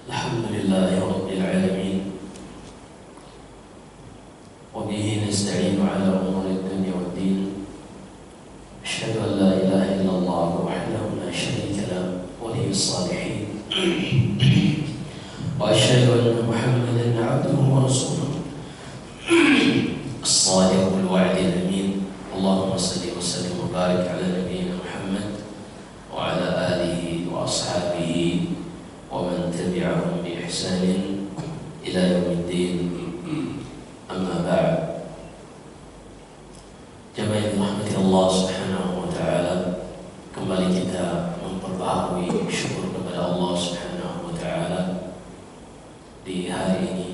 Alhamdulillahi Rabbil Alamin. Wabihi nasta'inu ala umuri dunya wad din. Asyhadu an la ilaha illallah wahdahu la syarika lahu waliyyus shalihin. Wa asyhadu anna Muhammadan 'abduhu wa rasuluh. As-sadiqul wa'dil amin. Allahumma salli wa sallim wa barik ala nabiyyina Muhammad wa ala alihi wa ashabihi wa man tabi'ahum bi ihsanin ila yaumiddin. Amma ba'd. Jamaah yang dirahmati Allah Subhanahu wa taala, kembali kita memperbaharui syukur kepada Allah Subhanahu wa taala di hari ini,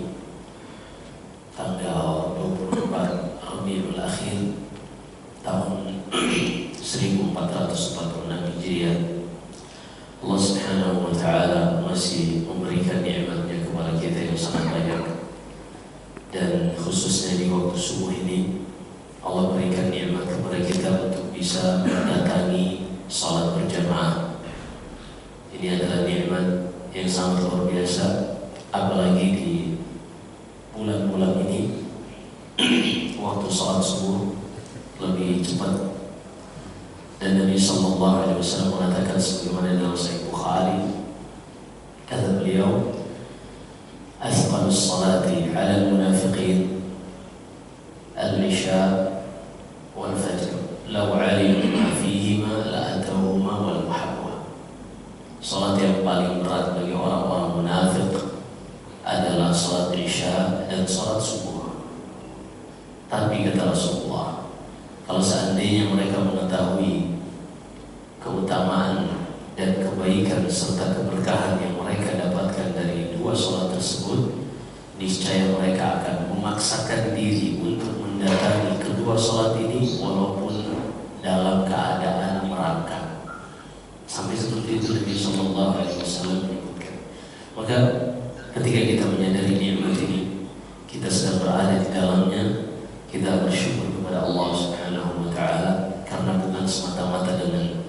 tanggal 24 Rabiul Akhir tahun 1446 Hijriah. Allah Subhanahu wa taala masih memberikan nikmat-Nya kepada kita yang sangat banyak. Dan khususnya di waktu subuh ini, Allah berikan nikmat kepada kita untuk bisa mendatangi salat berjamaah. Ini adalah nikmat yang sangat luar biasa, apalagi di bulan-bulan ini waktu salat subuh lebih cepat. Dan Nabi sallallahu alaihi wasallam mengatakan sebagaimana dalam Sahih Bukhari, kata beliau, "Athqalus salati 'ala al-munafiqin al-isya wal fajr. Law 'alimu ma fihima la atawhuma wal muhabba." Salat yang paling berat bagi orang-orang munafik adalah salat isya dan salat subuh. Tapi kata Rasulullah, kalau seandainya mereka mengetahui keutamaan dan kebaikan serta keberkahan yang mereka dapatkan dari dua salat tersebut, niscaya mereka akan memaksakan diri untuk mendatangi kedua salat ini walaupun dalam keadaan merangkak. Sampai seperti itu Nabi sallallahu alaihi wasallam menyebutkan. Maka ketika kita menyadari nikmat ini, kita sedang berada di dalamnya, kita bersyukur kepada Allah Subhanahu wa taala, karena bukan semata-mata dengan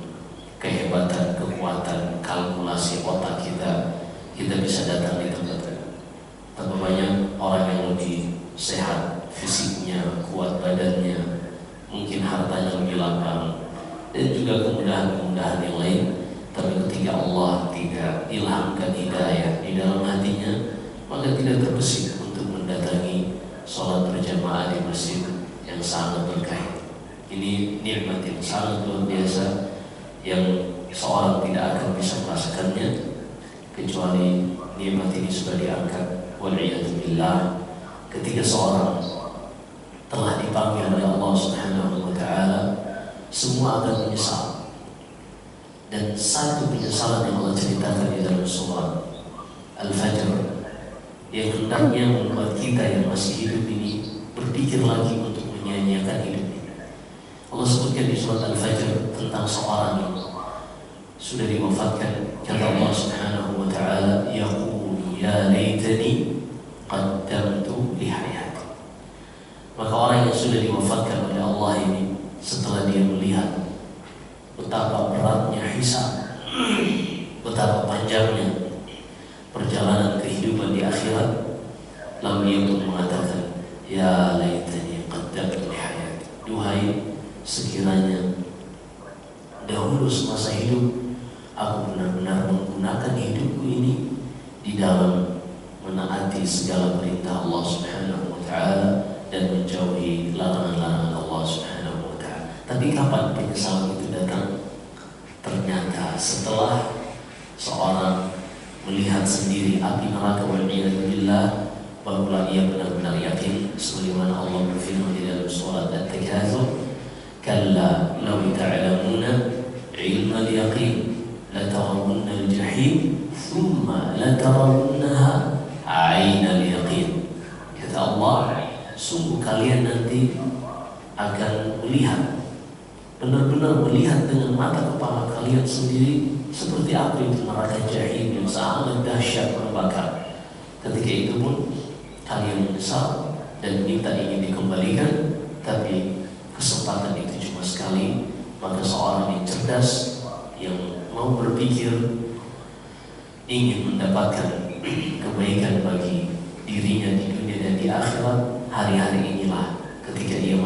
kehebatan, kekuatan, kalkulasi otak kita bisa datang di tempat ini. Tapi banyak orang yang lebih sehat fisiknya, kuat badannya, mungkin hartanya lebih lapang, dan juga kemudahan-kemudahan yang lain. Tapi ketika Allah tidak ilhamkan hidayah di dalam hatinya, maka tidak terbesit untuk mendatangi sholat berjamaah di masjid yang sangat berkah. Ini nikmat yang sangat luar biasa yang seorang tidak akan bisa merasakannya kecuali nikmat ini sudah diangkat. Wal'iyadu billah, ketika seorang telah dipanggil oleh Allah Subhanahu wa taala, semua akan menyesal. Dan satu penyesalan yang Allah ceritakan di dalam surah Al-Fajr, yang hendaknya membuat kita yang masih hidup ini berpikir lagi untuk menyia-nyiakan hidup ini. Allah sebutkan di surat Al-Fajr tentang seorang yang sudah diwafatkan. Kata Allah Subhanahu wa taala, yaqulu ya laitani qaddamtu li hayati. Maka orang yang sudah diwafatkan oleh Allah ini, setelah dia melihat betapa beratnya hisab, betapa panjangnya perjalanan kehidupan di akhirat, lalu ia pun mengatakan, ya laitani qaddamtu li hayati. Duhai, sekiranya dahulu semasa hidup aku benar-benar menggunakan hidupku ini di dalam menaati segala perintah Allah Subhanahu wa taala dan menjauhi larangan-larangan Allah Subhanahu wa taala. Tapi kapan penyesalan itu datang? Ternyata setelah seorang melihat sendiri api neraka, wal'iyadu billah, barulah ia benar-benar yakin sebagaimana Allah berfirman di dalam surat At-Takatsur, kalla law ta'lamuna ilmal yaqin latarawunna al-jahim thumma latarawunnaha 'ainal yaqin. Kata Allah, sungguh kalian nanti akan melihat, benar-benar melihat dengan mata kepala kalian sendiri seperti apa itu neraka jahim yang sangat dahsyat membakar. Ketika itu pun kalian menyesal dan minta ingin dikembalikan, tapi kesempatan itu cuma sekali. Maka seorang yang cerdas, yang mau berpikir, ingin mendapatkan kebaikan bagi dirinya di dunia dan di akhirat, hari-hari inilah ketika dia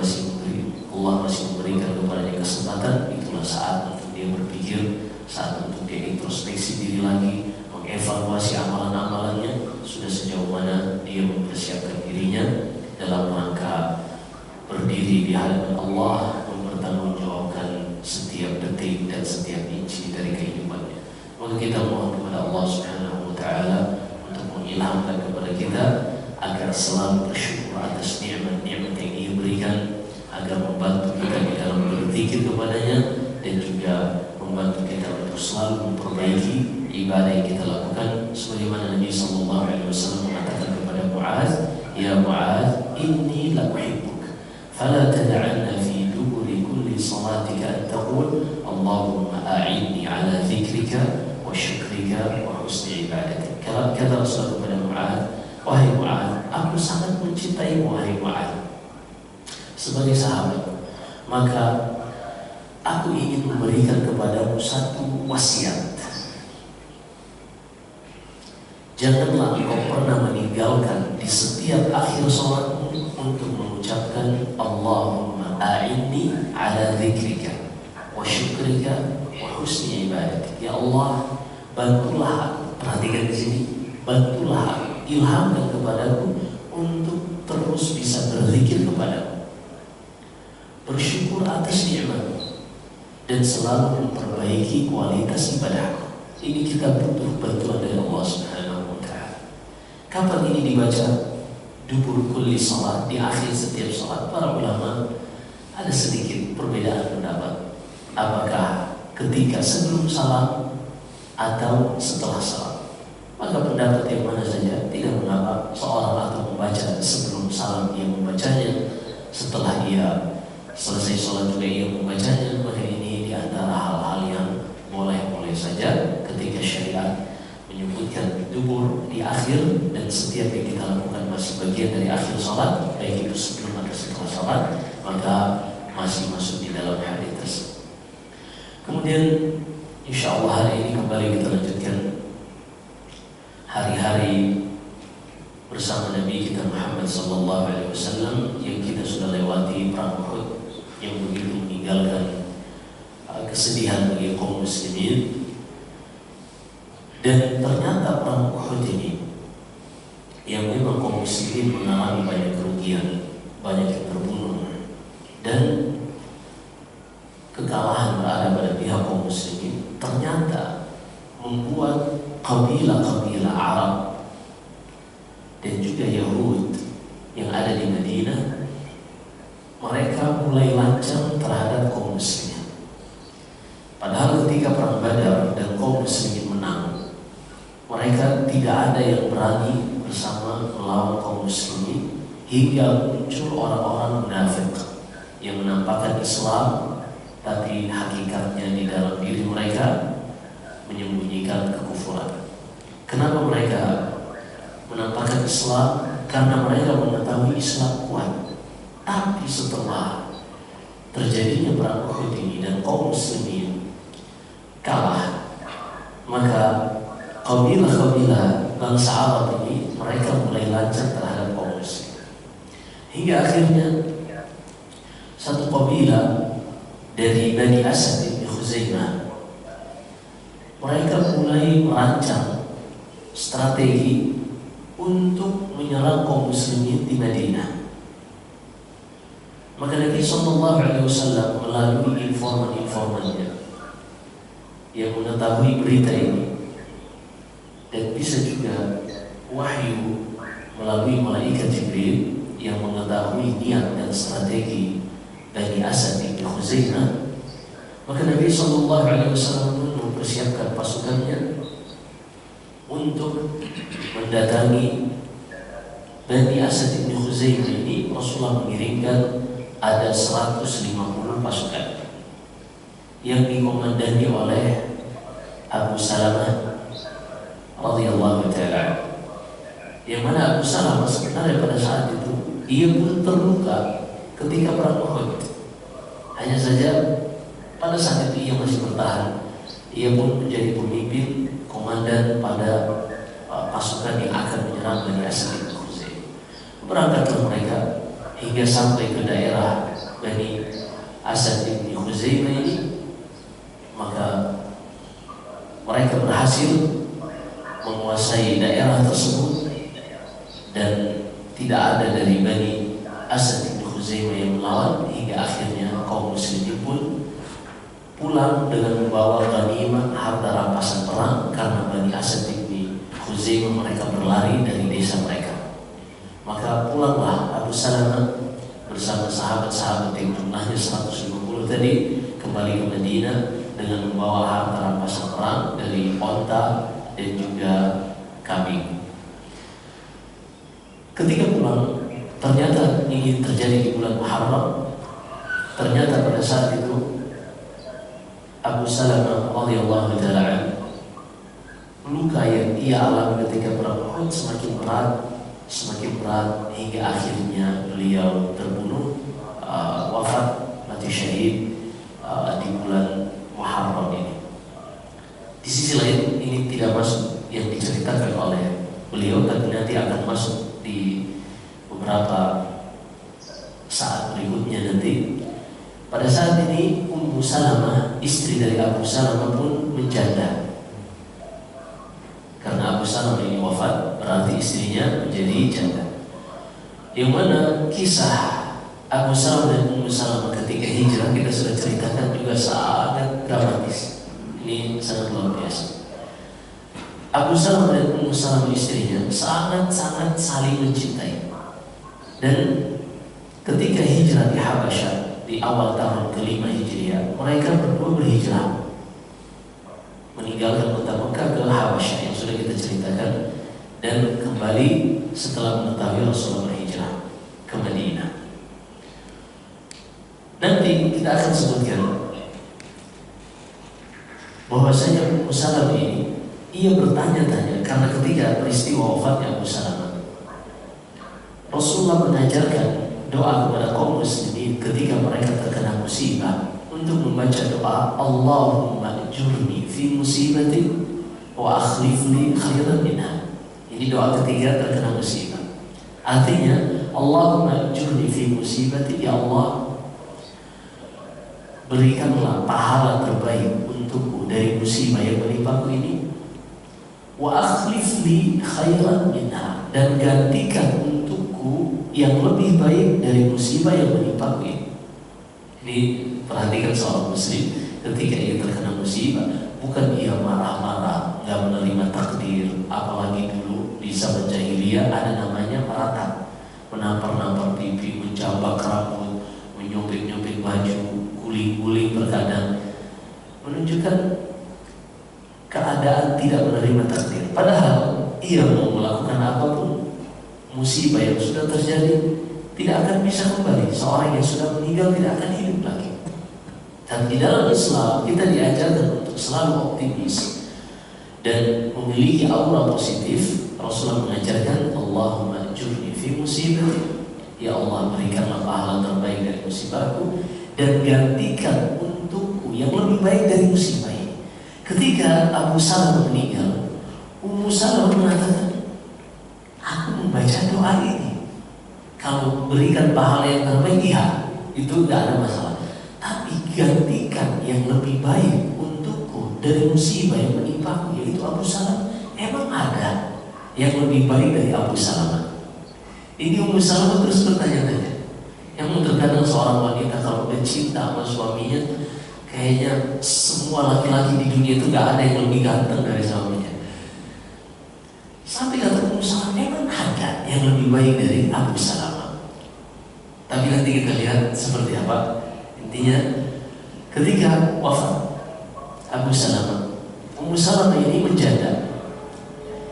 Allah masih memberikan kepadanya kesempatan, itulah saat untuk dia berpikir, saat untuk dia introspeksi diri lagi, mengevaluasi amalan-amalannya, sudah sejauh mana dia mempersiapkan dirinya dalam rangka berdiri di hadapan Allah, mempertanggungjawabkan setiap detik dan setiap inci dari kehidupannya. Maka kita mohon kepada Allah Subhanahu wa Ta'ala untuk mengilhamkan kepada kita agar selalu bersyukur atas nikmat-nikmat yang Dia berikan, agar membantu kita di dalam berzikir kepadanya, dan juga membantu kita untuk selalu memperbaiki ibadah yang kita lakukan, sebagaimana Nabi sallallahu alaihi wasallam mengatakan kepada Mu'adz, "Ya Mu'adz, inni la uhibbuk, fala tad'anna fi duburi kulli salatika an taqul Allahumma a'inni ala dzikrika wa syukrika wa husni ibadatik." Kata Rasul kepada Mu'adz, "Wahai Mu'adz, aku sangat mencintaimu wahai Mu'adz sebagai sahabat, maka aku ingin memberikan kepadamu satu wasiat. Janganlah engkau pernah meninggalkan di setiap akhir sholatmu untuk mengucapkan Allahumma a'inni ala dzikrika wa syukrika wa husni ibadatik." Ya Allah, bantulah aku. Perhatikan di sini, bantulah aku, ilhamkan kepadaku untuk terus bisa berzikir kepadamu, bersyukur atas nikmat, dan selalu memperbaiki kualitas ibadahku. Ini kita butuh bantuan dari Allah Subhanahu wa Ta'ala. Kapan ini dibaca? Dubur kulli salat, di akhir setiap salat. Para ulama ada sedikit perbedaan pendapat, apakah ketika sebelum salam atau setelah salam. Maka pendapat yang mana saja tidak mengapa seorang atau membaca sebelum salam ia membacanya, setelah ia selesai sholat juga ia membacanya. Maka ini diantara hal-hal yang boleh-boleh saja ketika syariat menyebutkan dubur di akhir, dan setiap yang kita lakukan masih bagian dari akhir sholat, baik itu sebelum atau setelah sholat, maka masih masuk di dalam hadis tersebut. Kemudian insya Allah hari ini kembali kita lanjutkan hari-hari bersama Nabi kita Muhammad sallallahu alaihi wasallam yang kita sudah lewati perang Uhud yang begitu meninggalkan kesedihan bagi kaum muslimin. Dan ternyata perang Uhud ini yang memang kaum muslimin mengalami banyak kerugian, banyak yang terbunuh, dan kekalahan berada pada pihak kaum muslimin, ternyata membuat kabilah-kabilah Arab dan juga Yahud yang ada di Madinah, mereka mulai lancang terhadap kaum muslimin. Padahal ketika perang Badar dan kaum muslimin menang, mereka tidak ada yang berani bersama melawan kaum muslimin, hingga muncul orang-orang munafik yang menampakkan Islam, tapi hakikatnya di dalam diri mereka menyembunyikan kekufuran. Kenapa mereka menampakkan Islam? Karena mereka mengetahui Islam kuat. Tapi setelah terjadinya perang Uhud ini dan kaum muslimin kalah, maka kabilah-kabilah bangsa Arab ini mereka mulai lancang terhadap kaum muslim, hingga akhirnya satu kabilah dari Bani Asad bin Khuzaimah, mereka mulai merancang strategi untuk menyerang kaum muslimin di Madinah. Maka Nabi sallallahu alaihi wasallam melalui informan-informannya yang mengetahui berita ini, dan bisa juga wahyu melalui malaikat Jibril yang mengetahui niat dan strategi Bani Asad bin Khuzaimah, maka Nabi sallallahu alaihi wasallam pun mempersiapkan pasukannya untuk mendatangi Bani Asad bin Khuzaimah ini. Rasulullah mengirimkan ada 150 pasukan yang dikomandani oleh Abu Salamah radhiyallahu ta'ala, yang mana Abu Salamah sebenarnya pada saat itu ia pun terluka ketika perang Uhud. Hanya saja pada saat itu ia masih bertahan. Ia pun menjadi pemimpin komandan pada pasukan yang akan menyerang Bani Asad bin Khuzaimah. Berangkatlah mereka hingga sampai ke daerah Bani Asad bin Khuzaimah ini, maka mereka berhasil menguasai daerah tersebut dan tidak ada dari Bani Asad bin Khuzaimah yang melawan, hingga akhirnya kaum muslimin pun pulang dengan membawa ghanimah harta rampasan perang, karena Bani Asad bin Khuzaimah mereka berlari dari desa mereka. Maka pulanglah Abu Salamah bersama sahabat-sahabat yang jumlahnya 150 tadi kembali ke Madinah dengan membawa harta rampasan perang dari onta dan juga kambing. Ketika pulang, ternyata ini terjadi di bulan Muharram. Ternyata pada saat itu Abu Salamah radhiyallahu taala luka yang ia alami ketika perang Uhud semakin berat hingga akhirnya beliau terbunuh, wafat, mati syahid di bulan Muharram ini. Di sisi lain, ini tidak masuk yang diceritakan oleh beliau, tapi nanti akan masuk di beberapa saat berikutnya nanti. Pada saat ini Ummu Salamah, istri dari Abu Salamah pun menjanda. Karena Abu Salamah ini wafat, berarti istrinya menjadi janda. Yang mana kisah Abu Salamah dan Ummu Salamah ketika hijrah kita sudah ceritakan juga sangat dramatis. Ini sangat luar biasa. Abu Salamah dan Ummu Salamah istrinya sangat-sangat saling mencintai. Dan ketika hijrah di Habasyah di awal tahun ke-5 Hijriah, mereka berdua berhijrah meninggalkan kota Mekah ke Habasyah yang sudah kita ceritakan, dan kembali setelah mengetahui Rasulullah berhijrah ke Madinah. Nanti kita akan sebutkan bahwasanya Ummu Salamah ini ia bertanya-tanya karena ketika peristiwa wafatnya Abu Salamah, Rasulullah mengajarkan doa kepada kaum muslimin ketika mereka terkena musibah untuk membaca doa Allahumma ajurni fi musibati wa akhlifni khairan minha. Ini doa ketiga terkena musibah. Artinya Allahumma ajurni fi musibati, ya Allah berikanlah pahala terbaik untukku dari musibah yang menimpaku ini, wa akhlifni khairan minha, dan gantikan untukku yang lebih baik dari musibah yang menimpaku ini. Ini perhatikan seorang muslim ketika ia terkena musibah, bukan ia marah-marah, nggak menerima takdir. Apalagi dulu di zaman jahiliyah ada namanya meratap, menampar-nampar pipi, mencabak rambut, menyopik-nyopik baju, guling-guling terkadang, menunjukkan keadaan tidak menerima takdir. Padahal ia mau melakukan apapun, musibah yang sudah terjadi tidak akan bisa kembali. Seorang yang sudah meninggal tidak akan hidup lagi. Dan di dalam Islam kita diajarkan untuk selalu optimis dan memiliki aura positif. Rasulullah mengajarkan Allahumma ajurni fi musibati, ya Allah berikanlah pahala terbaik dari musibahku dan gantikan untukku yang lebih baik dari musibah ini. Ketika Abu Salamah meninggal, Ummu Salamah mengatakan, aku membaca doa ini, kalau berikan pahala yang terbaik, iya, itu tidak ada masalah. Tapi gantikan yang lebih baik untukku dari musibah yang menimpaku, yaitu Abu Salamah. Emang ada yang lebih baik dari Abu Salamah? Ini Ummu Salamah terus bertanya-tanya. Yang terkadang seorang wanita kalau udah cinta sama suaminya, kayaknya semua laki-laki di dunia itu gak ada yang lebih ganteng dari suaminya. Sampai kata Ummu Salamah, emang ada yang lebih baik dari Abu Salamah? Tapi nanti kita lihat seperti apa. Intinya ketika wafat Abu Salamah, Ummu Salamah ini menjanda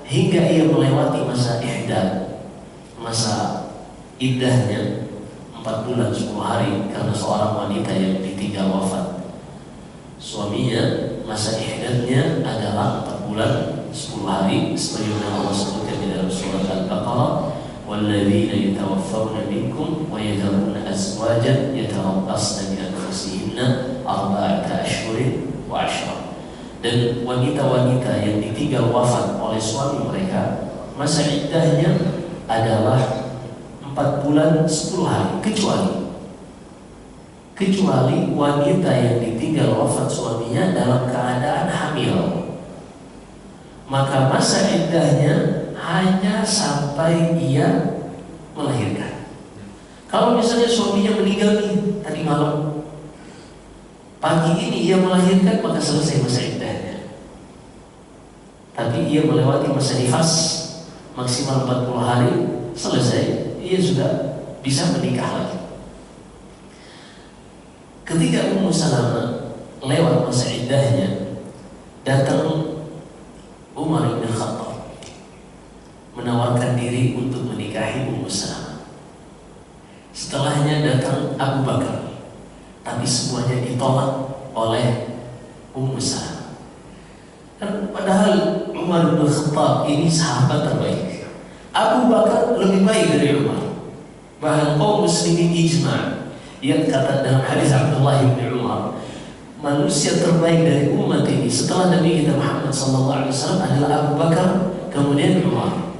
hingga ia melewati masa ihdad, masa iddahnya 4 bulan 10 hari, karena seorang wanita yang ditinggal wafat suaminya, masa ihdadnya adalah 4 bulan 10 hari, sebagaimana Allah sebutkan di dalam surat Al-Baqarah, walladzina yatawaffawna minkum wa yadharuna azwajan yatarabbasna bi anfusihinna arba'ata ashhurin wa ashra. Dan wanita-wanita yang ditinggal wafat oleh suami mereka, masa iddahnya adalah 4 bulan 10 hari, kecuali wanita yang ditinggal wafat suaminya dalam keadaan hamil, maka masa iddahnya hanya sampai ia melahirkan. Kalau misalnya suaminya meninggal nih tadi malam, pagi ini ia melahirkan, maka selesai masa iddahnya. Tapi ia melewati masa nifas maksimal 40 hari, selesai, ia sudah bisa menikah lagi. Ketika Ummu Salamah lewat masa iddahnya, datang Umar bin Khattab menawarkan diri untuk menikahi Ummu Salamah. Setelahnya datang Abu Bakar, tapi semuanya ditolak oleh Ummu Salamah. Padahal Umar bin Khattab ini sahabat terbaik. Abu Bakar lebih baik dari Umar. Bahkan kaum muslimin ijma' yang kata dalam hadis Abdullah bin Umar, manusia terbaik dari umat ini setelah Nabi kita Muhammad SAW adalah Abu Bakar, kemudian Umar.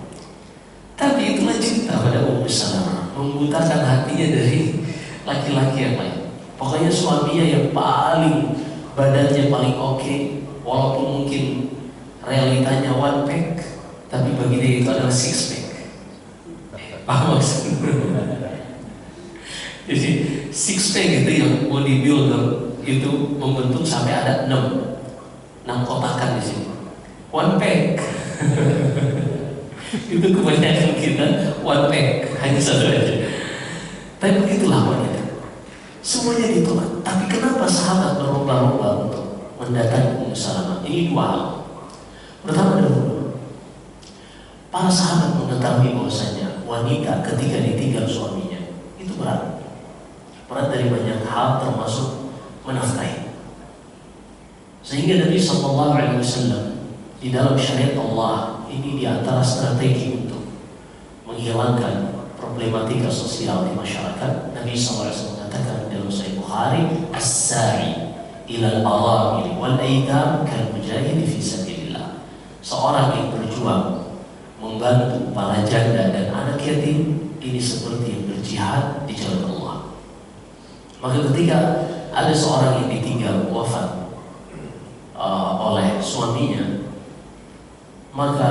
Tapi itulah cinta pada Ummu Salamah, membutakan hatinya dari laki-laki yang lain. Pokoknya suaminya yang paling, badannya paling oke, walaupun mungkin realitanya 1 pack, tapi bagi dia itu adalah 6 pack. Paham maksudnya? Jadi 6 pack itu yang bodybuilder itu membentuk sampai ada 6 kotakan di sini. 1 pack. Itu kebanyakan kita 1 pack, hanya 1 aja. Tapi begitulah wanita. Semuanya ditolak. Tapi kenapa sahabat berlomba-lomba untuk mendatangi Ummu Salamah? Ini 2 hal. Pertama dahulu, para sahabat mengetahui bahwasanya wanita ketika ditinggal suaminya itu berat dari banyak hal, termasuk menafkahi. Sehingga Nabi SAW di dalam syariat Allah ini diantara strategi untuk menghilangkan problematika sosial di masyarakat. Nabi SAW mengatakan dalam Sahih Bukhari, as-sa'i ilal aramil wal aitam kal mujahid fi sabilillah. Seorang yang berjuang membantu para janda dan anak yatim ini seperti yang berjihad di jalan Allah. Maka ketika ada seorang yang ditinggal wafat oleh suaminya, maka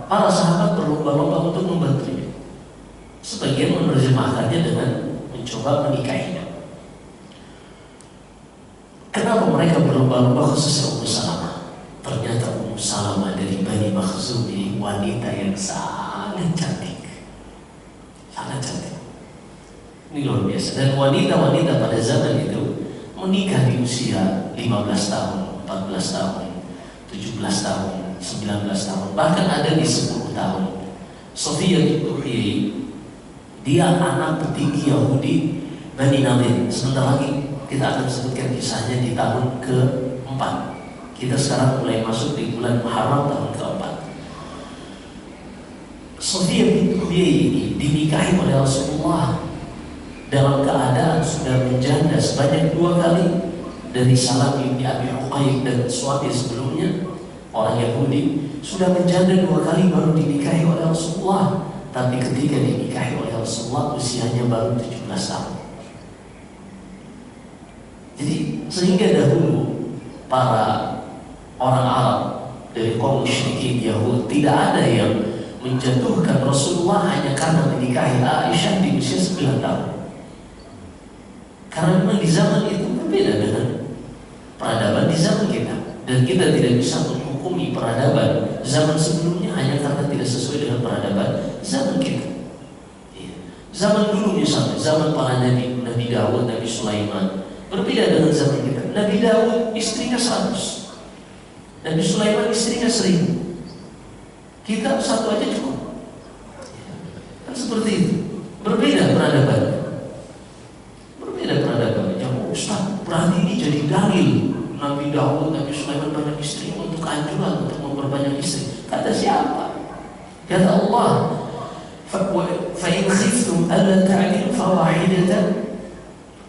para sahabat berlomba-lomba untuk membantunya. Sebagian menerjemahkannya dengan mencoba menikahinya. Kenapa mereka berlomba-lomba khususnya Ummu Salamah? Ternyata Ummu Salamah dari Bani Makhzum ini wanita yang sangat cantik. Sangat cantik. Ini luar biasa. Dan wanita-wanita pada zaman itu menikah di usia 15 tahun, 14 tahun, 17 tahun, 19 tahun, bahkan ada di 10 tahun. Sofia bin Huyai, dia anak petinggi Yahudi Bani Nadir. Sebentar lagi kita akan sebutkan kisahnya di tahun ke-4. Kita sekarang mulai masuk di bulan Muharram tahun ke-4. Sofia bin Huyai ini dinikahi oleh Rasulullah dalam keadaan sudah menjanda sebanyak 2 kali dari Salam bin Abi Uqayyid dan suami sebelumnya orang Yahudi, sudah menjanda 2 kali baru dinikahi oleh Rasulullah. Tapi ketika dinikahi oleh Rasulullah usianya baru 17 tahun. Jadi sehingga dahulu para orang Arab dari kaum musyrikin Yahud tidak ada yang menjatuhkan Rasulullah hanya karena menikahi Aisyah di usia 9 tahun. Karena memang di zaman itu berbeda dengan peradaban di zaman kita, dan kita tidak bisa menghukumi peradaban zaman sebelumnya hanya karena tidak sesuai dengan peradaban zaman kita. Zaman dulu misalnya, zaman para nabi, Nabi Dawud, Nabi Sulaiman, berbeda dengan zaman kita. Nabi Dawud istrinya 100, Nabi Sulaiman istrinya 1000. Kita 1 aja cukup. Kan seperti itu. Berbeda peradaban. Ustaz, berarti ini jadi dalil Nabi Dawud, Nabi Sulaiman banyak istri untuk anjuran untuk memperbanyak istri. Kata siapa? Kata Allah, فَإِنْ خِفْتُمْ أَلَّا تَعْدِلُوا فَوَاحِدَةً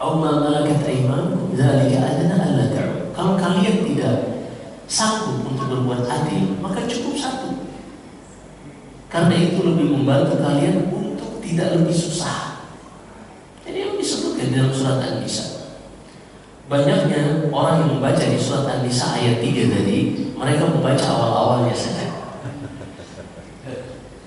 أَوْ مَا مَلَكَتْ أَيْمَانُكُمْ ذَلِكَ أَدْنَىٰ أَلَّا تَعْدِلُوا. Kalau kalian tidak sanggup untuk berbuat adil, maka cukup 1. Karena itu lebih membantu kalian untuk tidak lebih susah. Jadi yang disebutkan dalam surat An-Nisa, banyaknya orang yang membaca di surat An-Nisa ayat 3 tadi, mereka membaca awal-awalnya saja.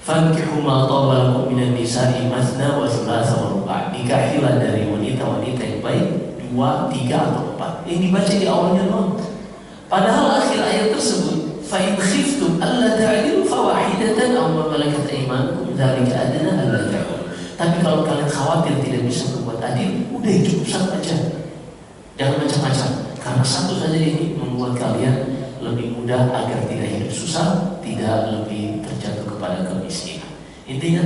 Fankihu ma taba lakum minan nisa'i mathna wa thulatha wa ruba'. Nikahilah dari wanita-wanita yang baik 2, 3 atau 4. Yang dibaca di awalnya doang. Padahal akhir ayat tersebut, fa in khiftum alla ta'dilu fawahidatan aw ma malakat aymanukum dzalika adna alla ta'dilu. Tapi kalau kalian khawatir tidak bisa berbuat adil, udah cukup satu aja. Jangan macam-macam. Karena satu saja ini membuat kalian lebih mudah agar tidak hidup susah, tidak lebih terjatuh kepada kemiskinan. Intinya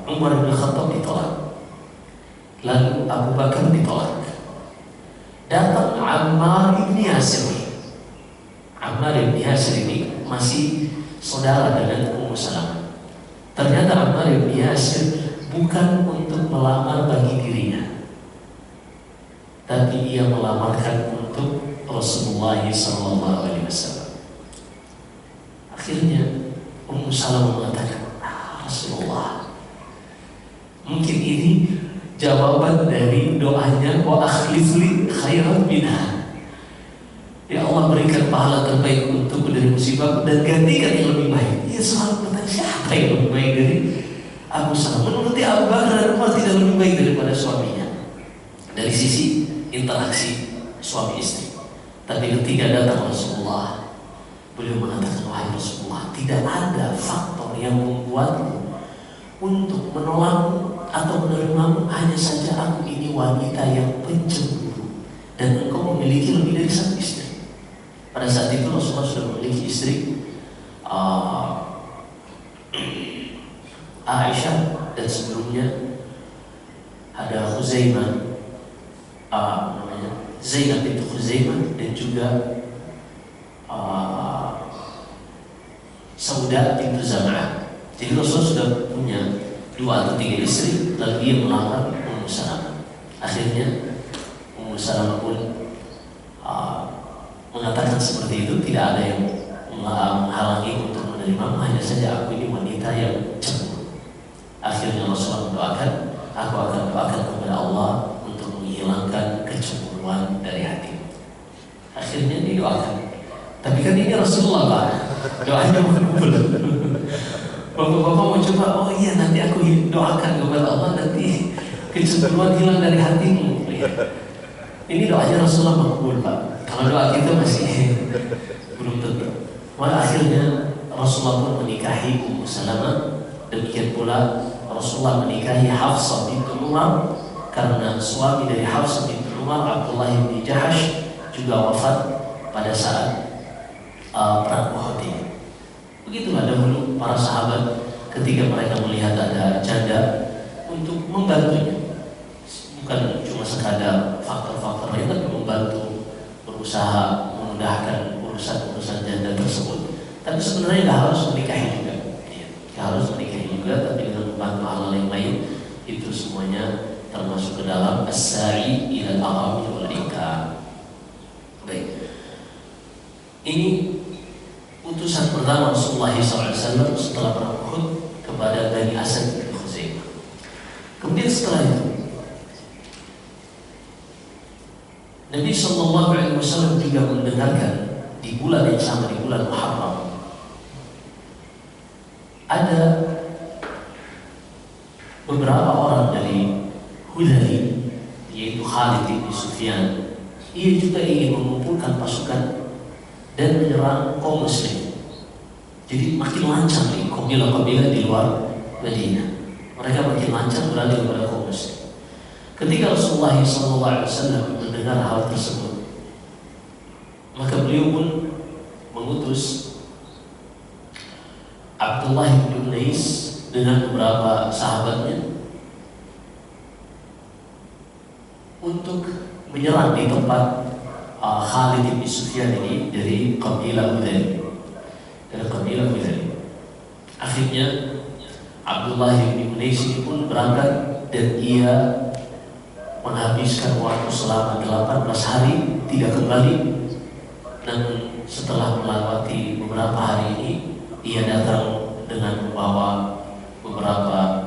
Umar bin Khattab ditolak, lalu Abu Bakar ditolak. Datang Ammar bin Yasir. Ammar bin Yasir ini masih saudara dengan Ummu Salamah. Ternyata Ammar bin Yasir bukan untuk melamar bagi dirinya, tapi ia melamarkan untuk Rasulullah SAW. Akhirnya Ummu Salamah mengatakan, Rasulullah, mungkin ini jawaban dari doanya wa akhlifli khairan minha. Ya Allah, berikan pahala terbaik untuk dari musibah dan gantikan yang lebih baik. Ia selalu bertanya, siapa yang lebih baik dari Abu Salamah? Menurut dia Abu Bakar dan Umar tidak lebih baik daripada suaminya dari sisi interaksi suami istri. Tapi ketika datang Rasulullah, beliau mengatakan, wahai Rasulullah, tidak ada faktor yang membuatmu untuk menolakmu atau menerimamu, hanya saja aku ini wanita yang pencemburu dan engkau memiliki lebih dari satu istri. Pada saat itu Rasulullah sudah memiliki istri Aisyah, dan sebelumnya ada Khuzaimah, Zainab bintu Khuzaimah, dan juga Saudah bintu Zam'ah. Jadi Rasulullah sudah punya 2 atau 3 istri, lalu dia melamar Ummu Salamah. Akhirnya Ummu Salamah pun mengatakan seperti itu, tidak ada yang menghalangi untuk menerima, hanya saja aku ini wanita yang cemburu. Akhirnya Rasulullah mendoakan, aku akan doakan kepada Allah untuk menghilangkan kecemburuan dari hati. Akhirnya didoakan. Tapi kan ini Rasulullah, Pak, doanya makbul. Bapak-bapak mau coba, oh iya nanti aku doakan kepada Allah, nanti kecemburuan hilang dari hatimu. Ini doanya Rasulullah makbul, Pak. Kalau doa kita masih belum tentu. Maka akhirnya Rasulullah pun menikahi Ummu Salamah. Demikian pula Rasulullah menikahi Hafsah bintu Umar, karena suami dari Hafsah bintu Umar, Abdullah bin Jahash, juga wafat pada saat perang Uhud ini. Begitulah dahulu para sahabat ketika mereka melihat ada janda untuk membantunya, bukan cuma sekadar faktor-faktor lain, tapi membantu berusaha memudahkan urusan-urusan janda tersebut. Tapi sebenarnya nggak harus menikahi juga, nggak harus menikahi juga, tapi dengan membantu hal-hal yang lain, itu semuanya termasuk ke dalam as-sa'i ila al-'arami wal ikram. Baik, ini utusan pertama Rasulullah SAW setelah perang Uhud kepada Bani Asad bin Khuzaimah. Kemudian setelah itu Nabi SAW juga mendengarkan di bulan yang sama, di bulan Muharram, ada beberapa orang dari Hudhali, yaitu Khalid bin Sufyan. Ia juga ingin mengumpulkan pasukan dan menyerang kaum muslim. Jadi makin lancang nih kabilah-kabilah di luar Madinah. Mereka makin lancang beralih kepada kaum muslim. Ketika Rasulullah SAW mendengar hal tersebut, maka beliau pun mengutus Abdullah bin Unais dengan beberapa sahabatnya untuk menyerang di tempat Khalid bin Sufyan ini dari kabilah Hudhali. Akhirnya Abdullah bin Unais ini pun berangkat, dan ia menghabiskan waktu selama 18 hari tidak kembali. Namun setelah melewati beberapa hari ini, ia datang dengan membawa beberapa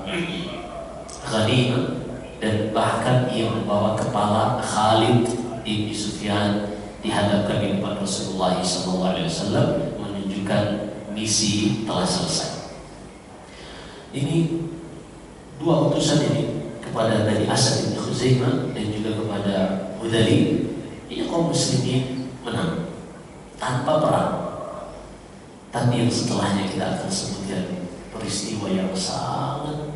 ghanimah, dan bahkan ia membawa kepala Khalid bin Sufyan dihadapkan di depan Rasulullah SAW, menunjukkan misi telah selesai. Ini dua utusan ini kepada Bani Asad bin Khuzaimah dan juga kepada Hudali, ini kaum muslimin menang tanpa perang. Tapi yang setelahnya kita akan sebutkan peristiwa yang sangat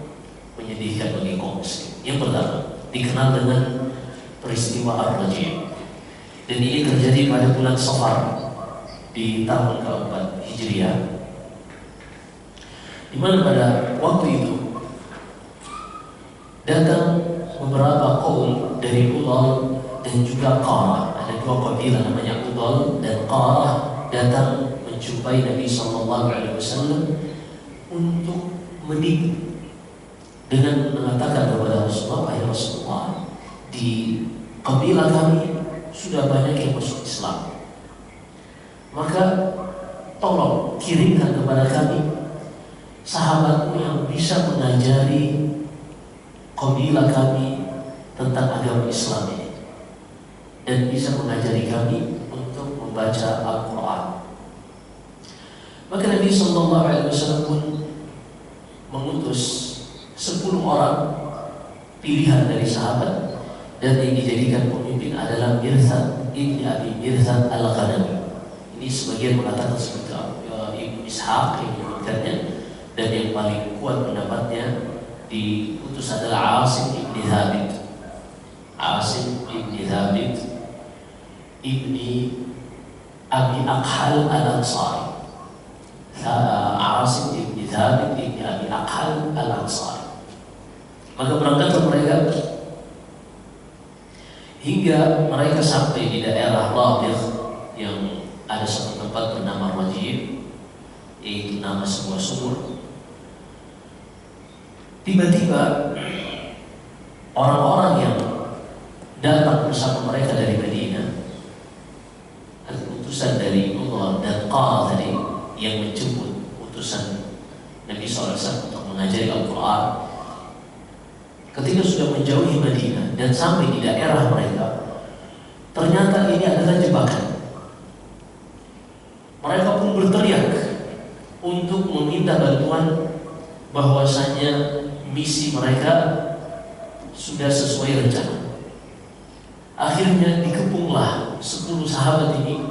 menyedihkan bagi kaum muslim. Yang pertama dikenal dengan peristiwa Ar-Raji', dan ini terjadi pada bulan Safar di tahun keempat Hijriah, di mana pada waktu itu datang beberapa kaum dari Udal dan juga Qarah. Ada dua kabilah namanya Udal dan Qarah datang menjumpai Nabi SAW untuk menipu dengan mengatakan kepada Rasulullah, "Ya Rasulullah, di kabilah kami sudah banyak yang masuk Islam, maka tolong kirimkan kepada kami sahabatmu yang bisa mengajari kabilah kami tentang agama Islam ini dan bisa mengajari kami untuk membaca Al-Quran." Maka Nabi SAW pun mengutus 10 orang pilihan dari sahabat, dan yang dijadikan pemimpin adalah Mirzad ibni Abi Mirzad al-Ghanami. Ini sebagian mengatakan seperti Ibnu Ishaq yang menyebutkannya, dan yang paling kuat pendapatnya diutus adalah Asim ibni Thabit. Asim ibni Thabit ibni Abi Aqhal al-Ansari. Asim ibni Thabit ibni Abi Aqhal al-Ansari. Maka berangkatlah mereka hingga mereka sampai di daerah Labir, yang ada satu tempat bernama Raji', yaitu nama sebuah sumur. Tiba-tiba orang-orang yang datang bersama mereka dari Madinah, utusan dari Allah dan Qarah tadi yang menjemput utusan Nabi SAW untuk mengajari Al-Quran, ketika sudah menjauhi Madinah dan sampai di daerah mereka, ternyata ini adalah jebakan. Mereka pun berteriak untuk meminta bantuan, bahwasanya misi mereka sudah sesuai rencana. Akhirnya dikepunglah 10 sahabat ini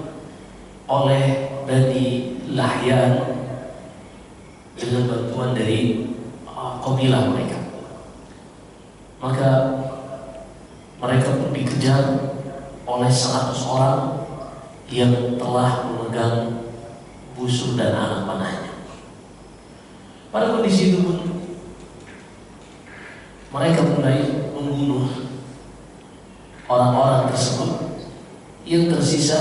oleh Bani Lahyan dengan bantuan dari kabilah mereka. Maka mereka pun dikejar oleh 100 orang yang telah memegang busur dan anak panahnya. Pada kondisi itu pun mereka mulai membunuh orang-orang tersebut. Yang tersisa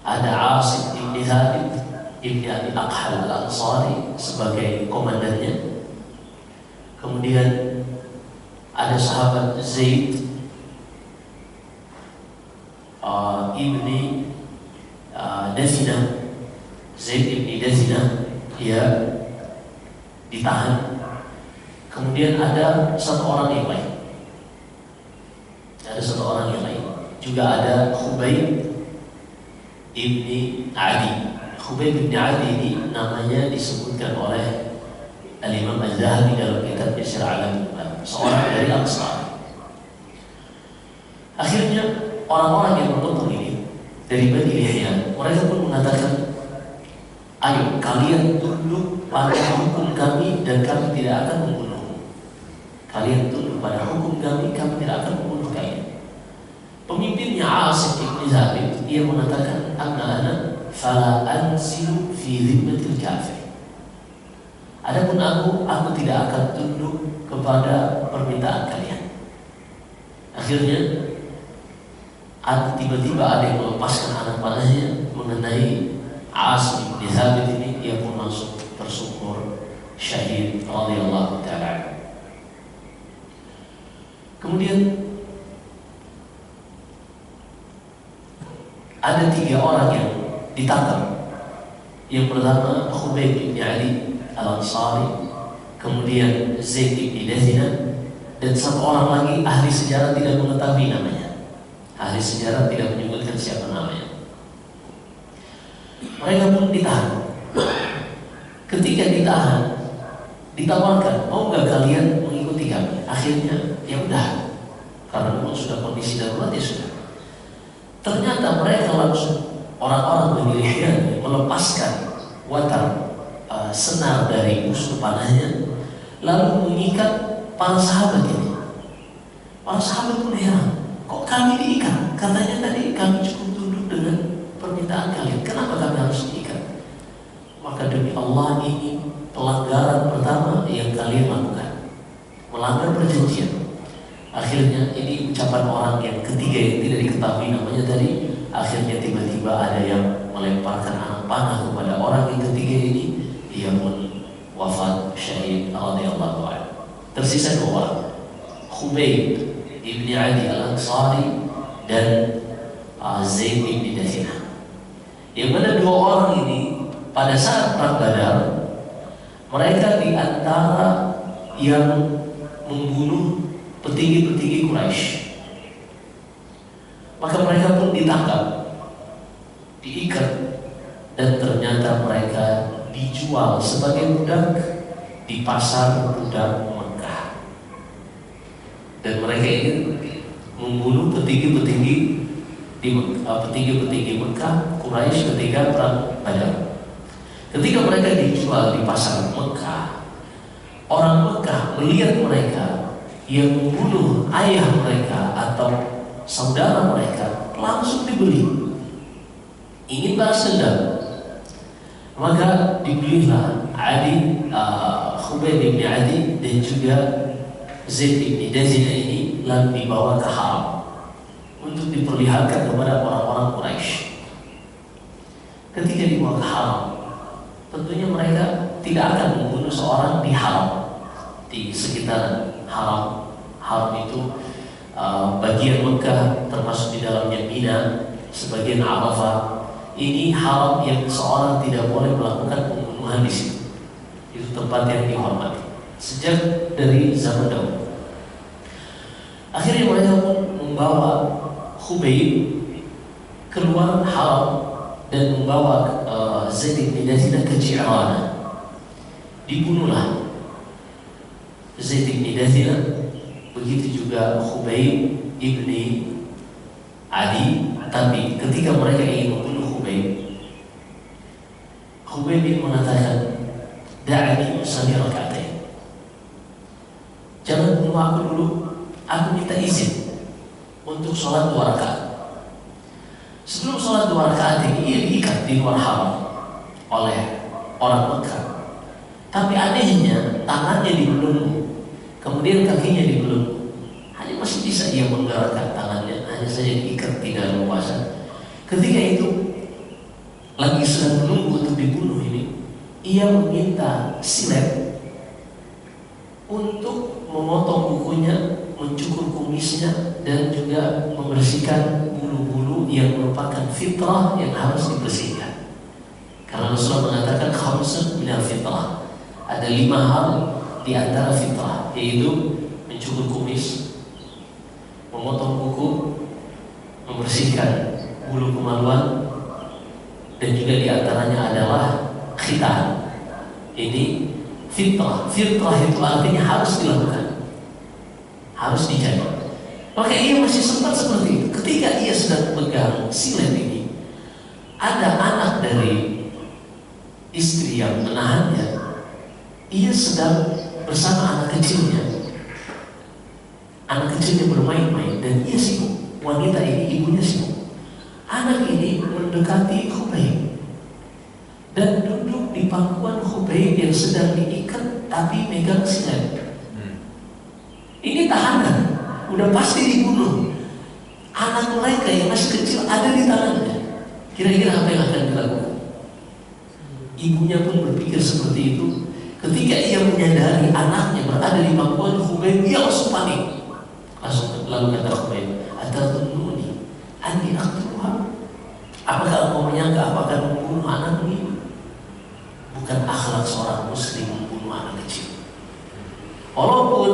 ada Asim ibn Thabit ibn Abi Aqhal al-Ansari sebagai komandannya. Kemudian ada sahabat Zaid ibni Dazina. Zaid ibni Dazina dia ditahan. Kemudian ada satu orang yang lain. Juga ada Khubayb ibni Adi. Khubayb ibni Adi ini namanya disebutkan oleh Al-Imam Az-Zahabi dalam kitab Syiar A'lam An-Nubala, seorang dari Ansar. Akhirnya orang-orang yang menonton ini dari Bani Lahyan, mereka pun mengatakan, "Ayo kalian tunduk pada hukum kami dan kami tidak akan membunuhmu. Kalian tunduk pada hukum kami, kami tidak akan membunuh kalian." Pemimpinnya Asim ibn Thabit, ia mengatakan, "Ana fala anzilu fi dhimmatil kafir." Adapun aku tidak akan tunduk kepada permintaan kalian. Akhirnya tiba-tiba ada yang melepaskan anak panahnya mengenai Asim bin Thabit ini, ia pun langsung tersungkur syahid radhiyallahu ta'ala. Kemudian ada 3 orang yang ditangkap. Yang pertama Khubayb bin Ali Al-Ansari, kemudian Zaid bin Dathina, dan satu orang lagi ahli sejarah tidak mengetahui namanya. Ahli sejarah tidak menyebutkan siapa namanya. Mereka pun ditahan. Ketika ditahan, ditawarkan, mau nggak kalian mengikuti kami? Akhirnya ya udah, karena memang sudah kondisi darurat ya sudah. Ternyata mereka langsung, orang-orang Bani melepaskan watar senar dari musuh panahnya, lalu mengikat para sahabat ini. Para sahabat pun heran, kok kami diikat? Katanya tadi kami cukup tunduk dengan permintaan kalian, kenapa kami harus diikat? Maka demi Allah, ini pelanggaran pertama yang kalian lakukan, melanggar perjanjian. Akhirnya ini ucapan orang yang ketiga yang tidak diketahui namanya tadi. Akhirnya tiba-tiba ada yang melemparkan anak panah kepada orang yang ketiga ini. Dia pun wafat syahid radhiyallahu anhu. Tersisa dua orang, Khubayb ibni Ali Al-Ansari dan Zaid bin Dathina. Yang mana dua orang ini pada saat perang Badar, mereka di antara yang membunuh petinggi-petinggi Quraisy. Maka mereka pun ditangkap, diikat, dan ternyata mereka dijual sebagai budak di pasar budak Mekah. Dan mereka ini membunuh petinggi-petinggi Mekah Quraisy ketika perang Badar. Ketika mereka dijual di pasar Mekah, orang Mekah melihat mereka yang membunuh ayah mereka atau saudara mereka, langsung dibeli, ingin balas dendam. Maka dibelilah Khubayb bin Ali dan juga Zaid bin Dathina ini, lalu dibawa ke Haram untuk diperlihatkan kepada orang-orang Quraisy. Ketika dibawa ke Haram, tentunya mereka tidak akan membunuh seorang di Haram, di sekitar Haram. Haram itu bagian Mekah, termasuk di dalamnya Mina, sebagian Arafah. Ini haram yang seorang tidak boleh melakukan pembunuhan di situ. Itu tempat yang dihormati sejak dari zaman dahulu. Akhirnya mereka pun membawa Khubayb keluar Haram dan membawa Zaid bin Dathina ke Ji'rana. Dibunuhlah Zaid bin Dathina, begitu juga Khubayb ibni Ali. Tapi ketika mereka ingin membunuh Khubayb mengatakan, "Da'ani usalli raka'atain." Jangan bunuh aku dulu, aku minta izin untuk sholat 2 rakaat. Sebelum sholat 2 rakaat ini, ia diikat di luar Haram oleh orang Mekah. Tapi anehnya, tangannya dibelenggu, kemudian kakinya dibelenggu. Hanya masih bisa ia menggerakkan tangannya, hanya saja diikat tidak leluasa. Ketika itu lagi sedang menunggu untuk dibunuh ini, ia meminta silet untuk memotong kukunya, mencukur kumisnya, dan juga membersihkan bulu-bulu yang merupakan fitrah yang harus dibersihkan. Karena Rasulullah mengatakan khamsun minal fitrah, ada 5 hal di antara fitrah, yaitu mencukur kumis, memotong kuku, membersihkan bulu kemaluan, dan juga diantaranya adalah khitan. Ini fitrah. Fitrah itu artinya harus dilakukan, harus dijaga. Maka ia masih sempat seperti itu. Ketika ia sedang memegang silet ini, ada anak dari istri yang menahannya. Ia sedang bersama anak kecilnya. Anak kecilnya bermain-main dan ia sibuk. Wanita ini ibunya sibuk. Anak ini mendekati Khubayb dan duduk di pangkuan Khubayb yang sedang diikat tapi megang silet. Ini tahanan, udah pasti dibunuh. Anak mereka yang masih kecil ada di tangannya. Kira-kira apa yang akan dilakukan? Ibunya pun berpikir seperti itu. Ketika ia menyadari anaknya berada di pangkuan Khubayb, ia langsung panik. Langsung lalu kata Khubayb, "Atatununi anni aqtuluha?" Apakah engkau menyangka aku akan membunuh anak ini? bukan akhlak seorang muslim membunuh anak kecil. Walaupun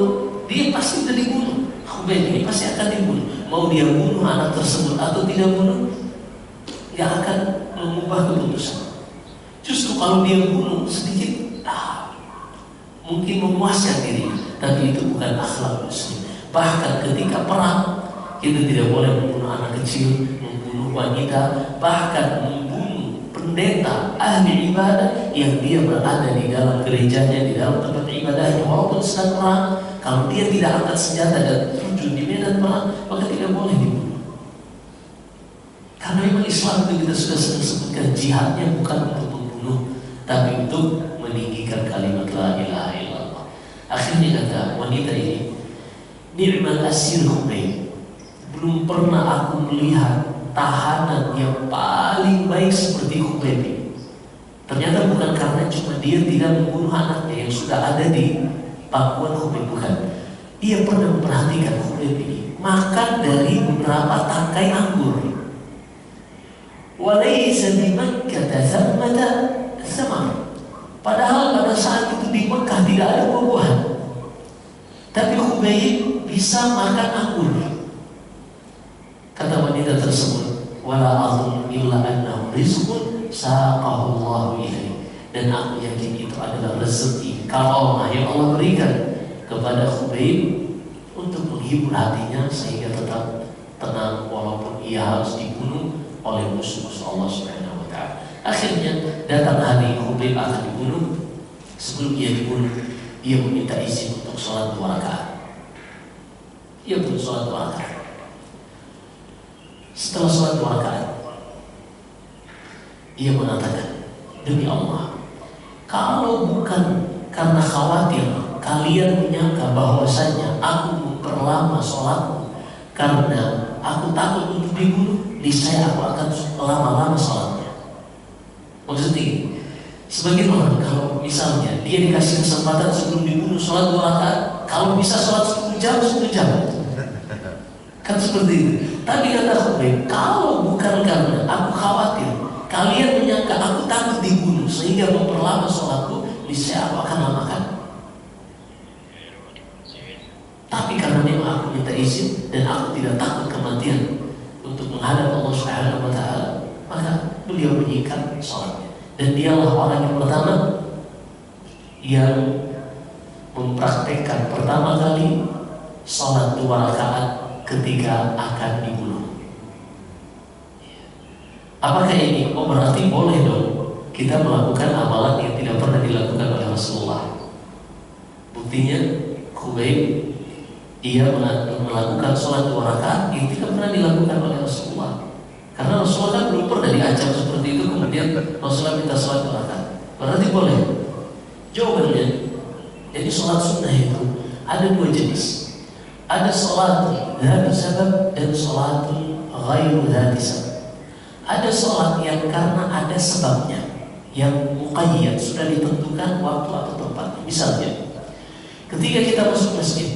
dia pasti sudah dibunuh, Khubayb ini pasti akan dibunuh. Mau dia bunuh anak tersebut atau tidak bunuh, nggak akan mengubah keputusan. Justru kalau dia bunuh sedikit, mungkin memuaskan diri, tapi itu bukan akhlak muslim. Bahkan ketika perang, kita tidak boleh membunuh anak kecil, membunuh wanita, bahkan membunuh pendeta ahli ibadah yang dia berada di dalam gerejanya, di dalam tempat ibadahnya, walaupun sedang perang. Kalau dia tidak angkat senjata dan terjun di medan perang, maka tidak boleh dibunuh. Karena memang Islam itu kita sudah sering sebutkan, jihadnya bukan untuk membunuh, tapi untuk meninggikan kalimat la ilaha illallah. Akhirnya kata wanita ini, ni'mal asir Khubayb, belum pernah aku melihat tahanan yang paling baik seperti Khubayb ini. Ternyata bukan karena cuma dia tidak membunuh anaknya yang sudah ada di pangkuan Khubayb, bukan. Dia pernah memperhatikan Khubayb ini makan dari beberapa tangkai anggur. Walaysa bi Makkah thammata thamar. Padahal pada saat itu di Mekah tidak ada buah-buahan, tapi Khubayb bisa makan anggur. Kata wanita tersebut, wala azun illa annahu rizqun saqahu Allah ilaihi. Dan aku yakin itu adalah rezeki karomah yang Allah berikan kepada Khubayb untuk menghibur hatinya sehingga tetap tenang walaupun ia harus dibunuh oleh musuh-musuh Allah Subhanahu wa taala. Akhirnya datang hari Khubayb akan dibunuh. Sebelum ia dibunuh, dia meminta izin untuk sholat 2 rakaat. Ia pun sholat 2 rakaat. Setelah sholat 2 rakaat, ia mengatakan, demi Allah, kalau bukan karena khawatir kalian menyangka bahwasanya aku memperlama sholatku karena aku takut untuk dibunuh, niscaya aku akan lama-lama sholatnya. Maksudnya, sebagian orang kalau misalnya dia dikasih kesempatan sebelum dibunuh sholat 2 rakaat, kalau bisa sholat 10 jam, kan seperti itu. Tapi kata Khubayb, kalau bukan karena aku khawatir kalian menyangka aku takut dibunuh sehingga memperlama sholatku, niscaya aku akan lamakan. Tapi karena memang aku minta izin dan aku tidak takut kematian untuk menghadap Allah Subhanahu wa taala, maka beliau menyikat sholatnya. Dan dialah orang yang pertama yang mempraktekkan pertama kali sholat 2 rakaat ketika akan dibunuh. Apakah ini? Oh, berarti boleh dong kita melakukan amalan yang tidak pernah dilakukan oleh Rasulullah. Buktinya Khubayb ia melakukan sholat 2 rakaat yang tidak pernah dilakukan oleh Rasulullah. Karena Rasulullah kan belum pernah diancam seperti itu, kemudian Rasulullah minta sholat 2 rakaat. Berarti boleh. Jawabannya, jadi sholat sunnah itu ada 2 jenis. Ada sholat dzati sabab dan sholat ghairu dzati sabab. Ada sholat yang karena ada sebabnya, yang muqayyad, sudah ditentukan waktu atau tempatnya. Misalnya, ketika kita masuk masjid,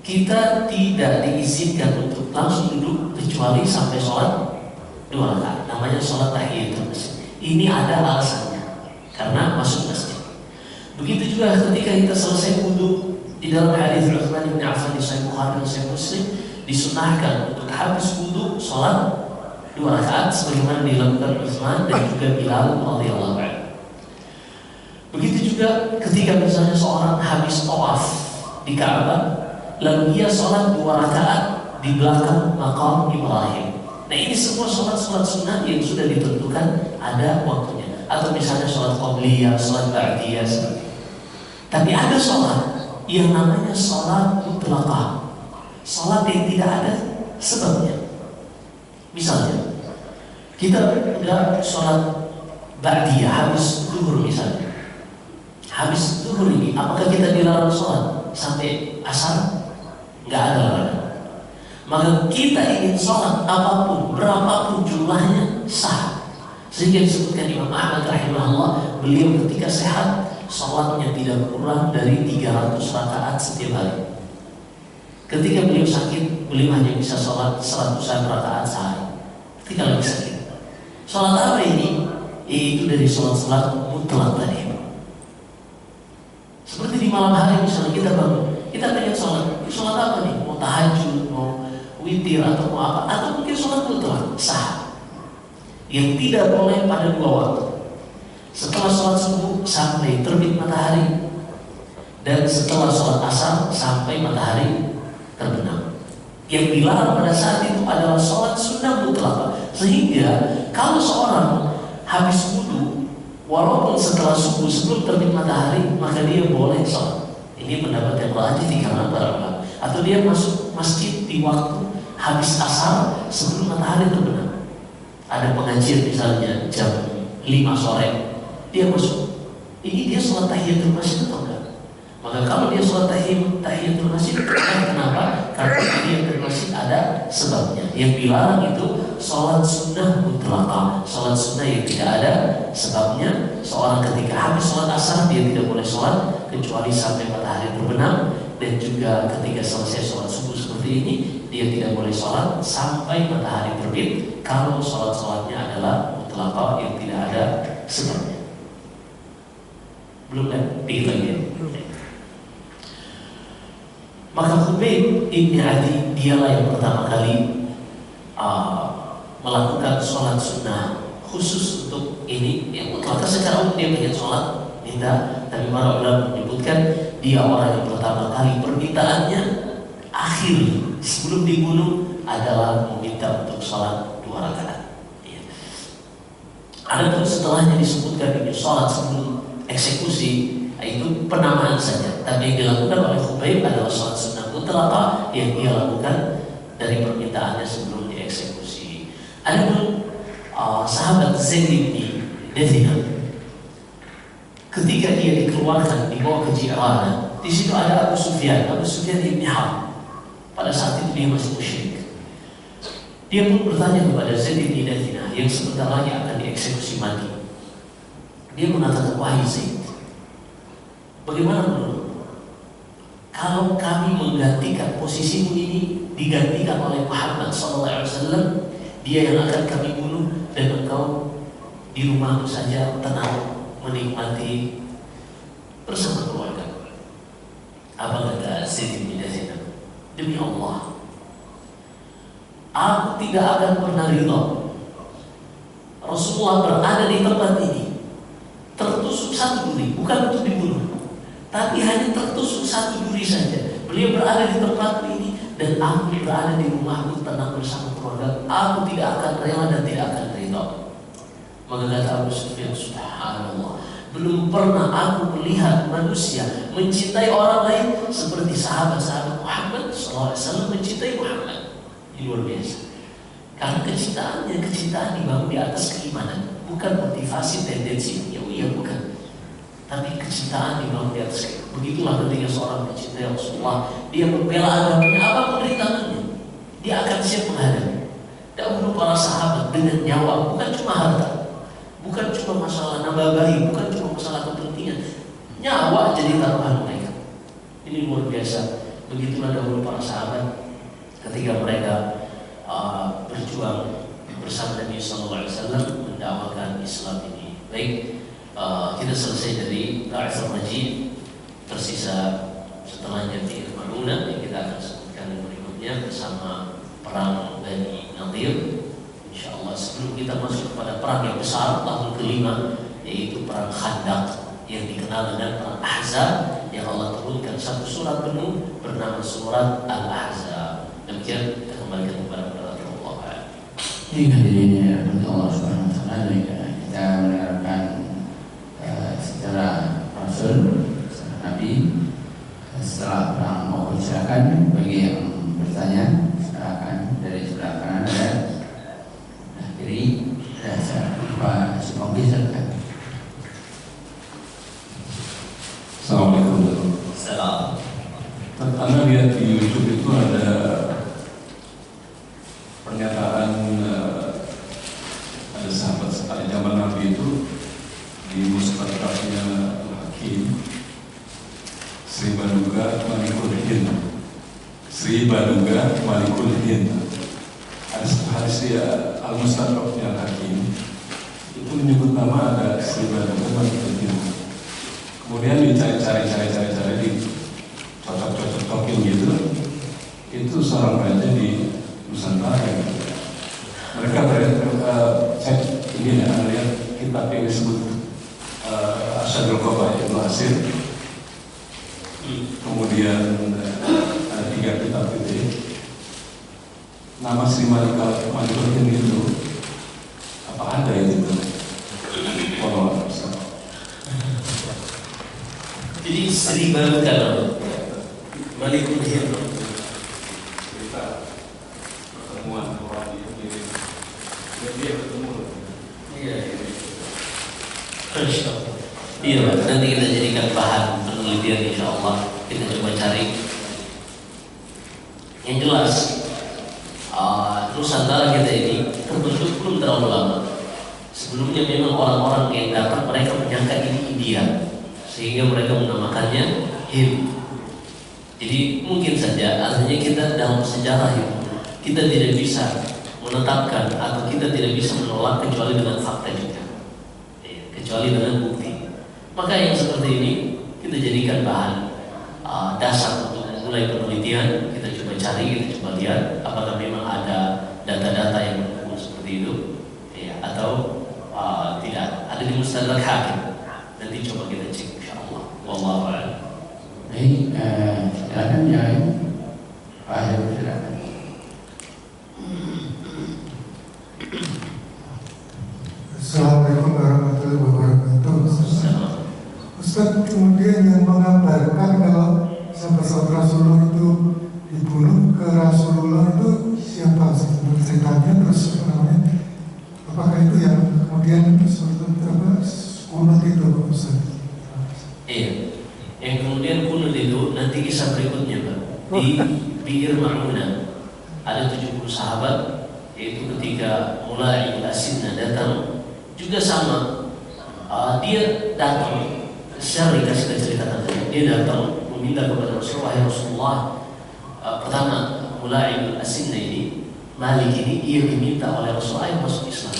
kita tidak diizinkan untuk langsung duduk kecuali sampai sholat 2 rakaat. Namanya sholat tahiyatul masjid. Ini ada alasannya, karena masuk masjid. Begitu juga ketika kita selesai wudhu, di dalam hadis Utsman bin Affan di Sahih Bukhari dan Sahih Muslim disunahkan untuk habis wudhu sholat 2 rakaat sebagaimana dilakukan Utsman dan juga Bilal radhiyallahu anhu. Begitu juga ketika misalnya seorang habis tawaf di Ka'bah, lalu ia sholat 2 rakaat di belakang maqam Ibrahim. Nah, ini semua sholat-sholat sunnah yang sudah ditentukan ada waktunya. Atau misalnya sholat qabliyah, sholat ba'diyah. Tapi ada sholat yang namanya sholat mutlaqah, sholat yang tidak ada sebabnya. Misalnya, kita udah sholat ba'diyah, habis zuhur misalnya. Habis zuhur ini, apakah kita dilarang sholat sampai asar? Nggak ada larangan. Maka kita ingin sholat apapun, berapapun jumlahnya, sah. Sehingga disebutkan Imam Ahmad rahimahullah, beliau ketika sehat, sholatnya tidak kurang dari 300 rakaat setiap hari. Ketika beliau sakit, beliau hanya bisa sholat 100 rakaat sehari ketika lagi sakit. Sholat apa ini? yaitu dari sholat-sholat mutlak tadi. Seperti di malam hari misalnya kita bangun, kita pengen sholat apa nih? Mau tahajud, mau witir atau mau apa? Atau mungkin sholat mutlak, sah. Yang tidak boleh pada 2 waktu. Setelah sholat subuh sampai terbit matahari, dan setelah sholat asar sampai matahari terbenam. Yang dilarang pada saat itu adalah sholat sunnah mutlak. Sehingga kalau seorang habis wudu, walaupun setelah subuh sebelum terbit matahari, maka dia boleh sholat. Ini pendapat yang rajih di kalangan para ulama. Atau dia masuk masjid di waktu habis asar sebelum matahari terbenam. Ada pengajian misalnya jam 5 sore, dia masuk. Ini dia sholat tahiyatul masjid atau enggak? Maka kalau dia sholat tahiyatul masjid, kenapa? Karena tahiyatul masjid ada sebabnya. Yang dilarang itu sholat sunnah mutlaqah, sholat sunnah yang tidak ada sebabnya. Seorang ketika habis sholat asar dia tidak boleh sholat kecuali sampai matahari terbenam, dan juga ketika selesai sholat subuh seperti ini dia tidak boleh sholat sampai matahari terbit kalau sholatnya adalah mutlaqah yang tidak ada sebabnya. Belum kan? Begitu lagi ya? Maka Khubayb ibn Adi dialah yang pertama kali melakukan sholat sunnah khusus untuk ini. Yang mutlak secara umum dia pengen sholat minta, tapi para ulama menyebutkan dia orang yang pertama kali permintaannya akhir sebelum dibunuh adalah meminta untuk sholat 2 rakaat. Ya. Ada pun setelahnya disebutkan ini sholat sebelum eksekusi, itu penamaan saja. Tapi yang dilakukan oleh Khubayb adalah sholat sunnah mutlaqah yang dia lakukan dari permintaannya sebelum dieksekusi. Ada pun sahabat Zaid bin Dathina, ketika dia dikeluarkan dibawa ke Ji'rana, di situ ada Abu Sufyan bin Harb. Pada saat itu dia masih musyrik. Dia pun bertanya kepada Zaid bin Dathina yang sebentar lagi akan dieksekusi mati. Dia mengatakan, wahai Zaid, bagaimana menurut kalau kami menggantikan posisimu ini digantikan oleh Muhammad SAW, dia yang akan kami bunuh dan engkau di rumahmu saja tenang menikmati bersama keluarga. Apa kata Zaid bin Dathina? Demi Allah, aku tidak akan pernah ridha Rasulullah berada di tempat ini tertusuk 1 duri, bukan untuk dibunuh, tapi hanya tertusuk 1 duri saja. Beliau berada di tempat ini dan aku berada di rumahku tenang bersama keluarga. Aku tidak akan rela dan tidak akan ridha. Maka kata Abu Sufyan, subhanallah, belum pernah aku melihat manusia mencintai orang lain seperti sahabat-sahabat Muhammad SAW mencintai Muhammad. Ini luar biasa. Karena kecintaan dibangun di atas keimanan, bukan motivasi tendensi dunia, bukan. Tapi kecintaan dibangun di atas keimanan. Begitulah ketika seorang mencintai Rasulullah, dia membela agamanya apapun rintangannya, dia akan siap menghadapi. Dahulu para sahabat dengan nyawa, bukan cuma harta, bukan cuma masalah nambah bayi, bukan cuma masalah kepentingan, nyawa jadi taruhan mereka. Ini luar biasa. Begitulah dahulu para sahabat ketika mereka berjuang bersama Nabi SAW mendakwakan Islam ini. Baik, kita selesai dari Ta'iful Majid. Tersisa setelahnya di Madunah yang kita akan sebutkan berikutnya bersama perang Bani Nadir. InsyaAllah sebelum kita masuk kepada perang yang besar tahun ke-5, yaitu perang Khandaq yang dikenal dengan perang Ahzab, yang Allah turunkan 1 surat penuh bernama surat Al-Ahzab. Demikian kita kembalikan kepada Allah. Ini hadirinnya Allah Subhanahu wa taala, kita mendengarkan sejarah Rasul, sejarah Nabi setelah perang Uhud. Silakan bagi yang bertanya, silakan dari sebelah kanan ada, kiri ada Pak Sukombi, silakan. Assalamualaikum. Salam. Anda lihat di YouTube itu ada pernyataan ada sahabat sekali zaman Nabi itu di Musnadnya Hakim, Sri Baduga Malikul Hind. Sri Baduga Malikul Hind. Ada hadis dia Al-Mustadraknya Hakim itu menyebut nama ada Sri Baduga Malikul Jin. Kemudian dicari-cari, dicocok-cocokin gitu. Itu seorang raja di Nusantara. Mereka cek ini lihat kitab yang disebut Asyadul Qaba Ibnu Asir. Kemudian ada 3 kitab itu. Nama Sri Malikul Jin itu apa ada itu? Jadi Sri Baduga Malikul Jin. Pertemuan orang ini dia bertemu. Iya. Iya, nanti kita jadikan bahan penelitian insyaallah. Kita coba cari. Yang jelas, Nusantara kita ini terbentuk belum terlalu lama. Sebelumnya memang orang-orang yang datang mereka menyangka ini India, sehingga mereka menamakannya Hind. Jadi mungkin saja artinya kita dalam sejarah itu kita tidak bisa menetapkan atau kita tidak bisa menolak kecuali dengan fakta juga, kecuali dengan bukti. Maka yang seperti ini kita jadikan bahan dasar untuk mulai penelitian. Kita coba cari, kita coba lihat apakah memang ada data-data yang mendukung seperti itu, ya, atau tidak. Ada di Mustadrak Hakim. Nanti coba kita cek insyaallah. Wallahu a'lam. Baik, silakan ya. Pak Heru, silakan. Assalamualaikum warahmatullahi wabarakatuh. Ustaz, kemudian yang mengabarkan kalau sahabat Rasulullah itu dibunuh ke Rasulullah itu siapa sebetulnya ceritanya, terus apakah itu yang kemudian kunut itu Ustaz? Iya, yang kemudian kunut itu nanti kisah berikutnya Pak. Di Bi'ir Ma'unah ada 70 sahabat, yaitu ketika Mulai Al-Asinna datang juga sama, dia datang secara dikasih cerita tadi, dia datang meminta kepada Rasulullah, ya Rasulullah, pertama Mulai Al-Asinna ini, Malik ini, ia diminta oleh Rasulullah yang masuk Islam.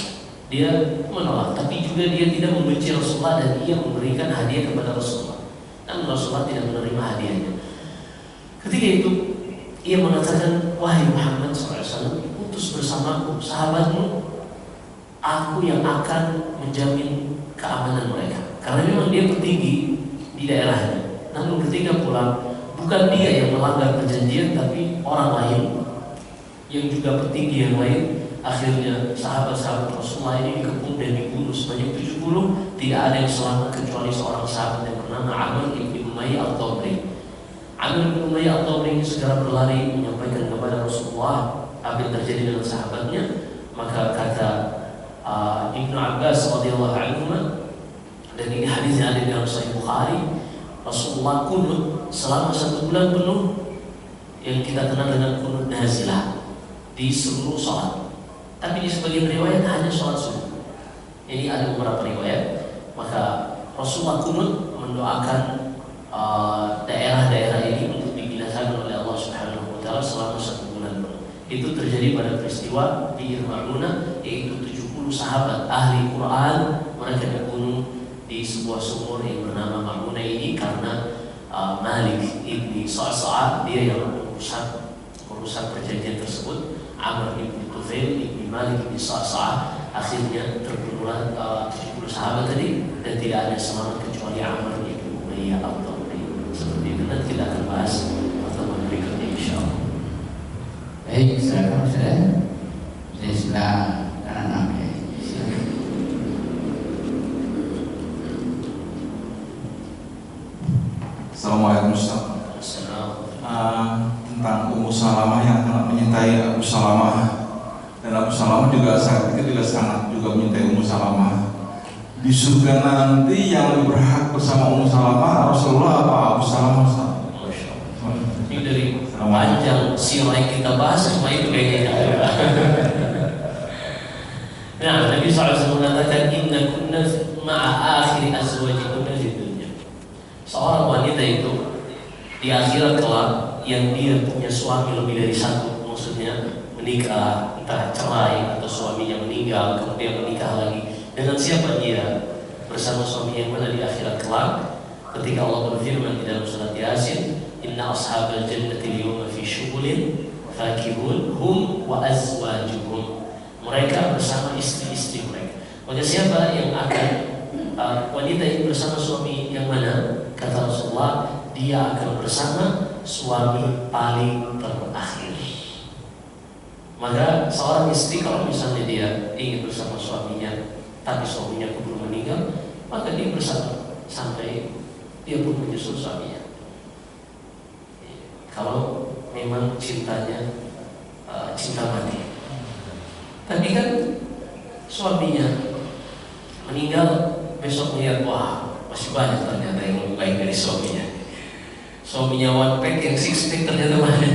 Dia menolak, tapi juga dia tidak membenci Rasulullah dan ia memberikan hadiah kepada Rasulullah. Namun Rasulullah tidak menerima hadiahnya. Ketika itu ia mengatakan, wahai Muhammad SAW, utus bersamaku sahabatmu, aku yang akan menjamin keamanan mereka. Karena memang dia petinggi di daerahnya. Namun ketika pulang, bukan dia yang melanggar perjanjian, tapi orang lain yang juga petinggi yang lain. Akhirnya sahabat-sahabat Rasulullah ini dikepung dan dibunuh sebanyak 70. Tidak ada yang selamat kecuali seorang sahabat yang bernama Amr bin Umayyah Al-Tabri. Amr bin Umayyah Al-Tabri ini segera berlari menyampaikan kepada Rasulullah apa yang terjadi dengan sahabatnya. Maka kata Ibnu Abbas radhiyallahu anhu, dan ini hadisnya ada di dalam Sahih Bukhari, Rasulullah kunut selama 1 bulan penuh yang kita kenal dengan kunut nazilah di seluruh sholat. Tapi di sebagian riwayat hanya sholat subuh. Ini ada beberapa riwayat. Maka Rasulullah kunut mendoakan daerah-daerah ini untuk dibinasakan oleh Allah Subhanahu wa Ta'ala selama 1 bulan penuh. Itu terjadi pada peristiwa Bi'ir Ma'unah, yaitu 70 sahabat ahli Quran mereka dibunuh di sebuah sumur yang bernama Ma'unah ini karena Malik ibni Sa'sa'ah, dia yang merusak perjanjian tersebut. Amr ibni Tufail ibni Malik ibni Sa'sa'ah, akhirnya terbunuhlah 70 sahabat tadi, dan tidak ada selamat kecuali Amr ibni Umayyah Al-Tabri. Seperti itu nanti kita akan bahas pertemuan berikutnya insyaallah. Baik, silakan saya sebelah kanan Anda. Assalamualaikum Ustaz. Tentang Ummu Salamah yang sangat menyintai Abu Salamah, dan Abu Salamah juga saat itu juga sangat juga menyintai Ummu Salamah. Di surga nanti yang lebih berhak bersama Ummu Salamah, Rasulullah apa Abu Salamah Ustaz? Ini dari panjang sirah yang kita bahas, semua itu kayaknya. Nah, Nabi SAW mengatakan, inna kunna ma'a akhiri azwajikunna di dunia. Seorang wanita itu di akhirat kelak yang dia punya suami lebih dari 1, maksudnya menikah, entah cerai atau suaminya meninggal kemudian menikah lagi, Dengan siapa dia? Bersama suami yang mana di akhirat kelak? Ketika Allah berfirman di dalam surat Yasin, Inna ashabal jannati al-yawma fi syughulin fakihun hum wa azwajuhum. Mereka bersama istri-istri mereka. Maka siapa yang akan wanita yang bersama suami yang mana? Kata Rasulullah, dia akan bersama suami paling terakhir. Maka seorang istri kalau misalnya dia ingin bersama suaminya, tapi suaminya keburu meninggal, maka dia bersama sampai dia pun menyusul suaminya. Kalau memang cintanya cinta mati. Tapi kan suaminya meninggal, besok melihat wah masih banyak ternyata yang lebih baik dari suaminya. Suaminya one pack, yang six pack ternyata banyak.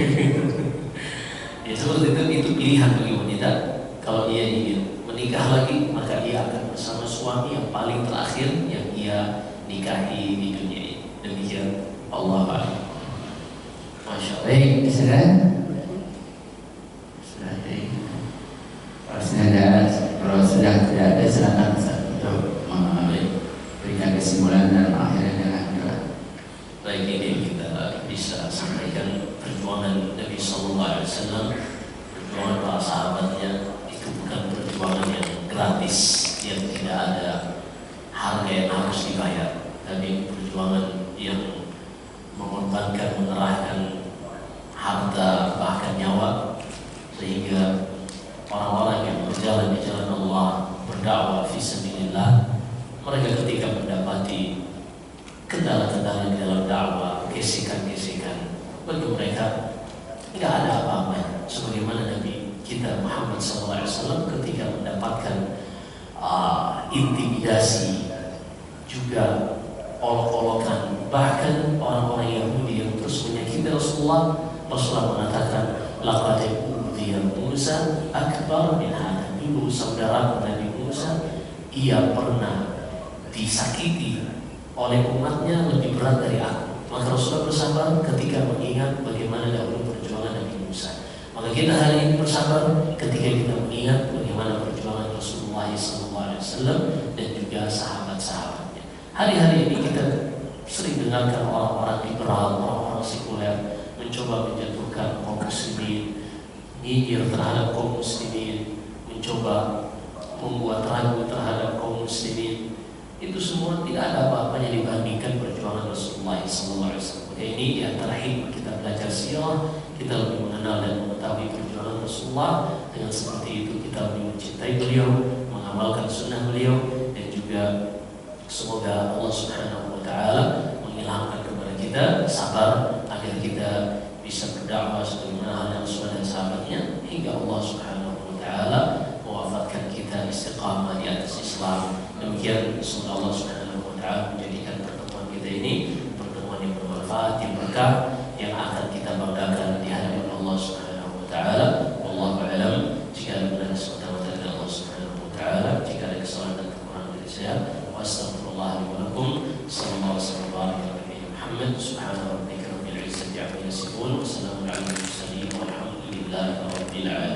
Ya seperti itu pilihan bagi wanita. Kalau dia ingin menikah lagi, maka dia akan bersama suami yang paling terakhir yang ia nikahi di dunia ini. Demikian Allah Ta'ala. Masya Allah. Baik, sudah. Kalau sudah tidak ada, silakan untuk memberikan kesimpulan dan akhirnya dengan doa. Baik, ini kita bisa sampaikan perjuangan Nabi Sallallahu Alaihi Wasallam, perjuangan para sahabatnya itu bukan perjuangan yang gratis, yang tidak ada harga yang harus dibayar, tapi perjuangan yang mengorbankan, mengerahkan harta bahkan nyawa, sehingga orang-orang yang berjalan di jalan Allah, berdakwah fi sabilillah, mereka ketika mendapati kendala-kendala di dalam dakwah, gesekan-gesekan, bagi mereka tidak ada apa-apa. Sebagaimana Nabi kita Muhammad SAW ketika mendapatkan intimidasi, juga olok-olokan, bahkan orang-orang Yahudi yang terus menyakiti Rasulullah mengatakan, laqad uziya Musa akbar min hada. Dulu saudara Nabi Musa, ia pernah disakiti oleh umatnya lebih berat dari aku. Maka Rasulullah bersabar ketika mengingat bagaimana dahulu perjuangan Nabi Musa. Maka kita hari ini bersabar ketika kita mengingat bagaimana perjuangan Rasulullah SAW dan juga sahabat-sahabatnya. Hari-hari ini kita sering dengarkan orang-orang liberal, orang-orang sekuler mencoba menjatuhkan kaum muslimin, nyinyir terhadap kaum muslimin, mencoba membuat ragu terhadap kaum muslimin. Itu semua tidak ada apa-apanya dibandingkan perjuangan Rasulullah SAW. Maka ini di antara hikmah kita belajar sirah, kita lebih mengenal dan mengetahui perjuangan Rasulullah. Dengan seperti itu kita lebih mencintai beliau, mengamalkan sunnah beliau, dan juga semoga Allah Subhanahu Wa Taala mengilhamkan kepada kita sabar agar kita bisa berdakwah sebagaimana halnya Rasulullah dan sahabatnya, hingga Allah Subhanahu Wa Taala mewafatkan kita istiqamah di atas Islam. Demikian, semoga Allah Subhanahu Wa Taala menjadikan pertemuan kita ini pertemuan yang bermanfaat, yang berkah, yang akan kita banggakan di hadapan Allah Subhanahu Wa Taala. Wallahu a'lam. Jika ada benar semata-mata dari Allah Subhanahu Wa Taala, jika ada kesalahan dan kekurangan dari saya, wa astaghfirullah li wa lakum. Sallallahu alaihi wa sallam. Muhammad subhanahu wa ta'ala rabbil izzati amma yasifun wa salamun alal mursalin walhamdulillahi rabbil alamin.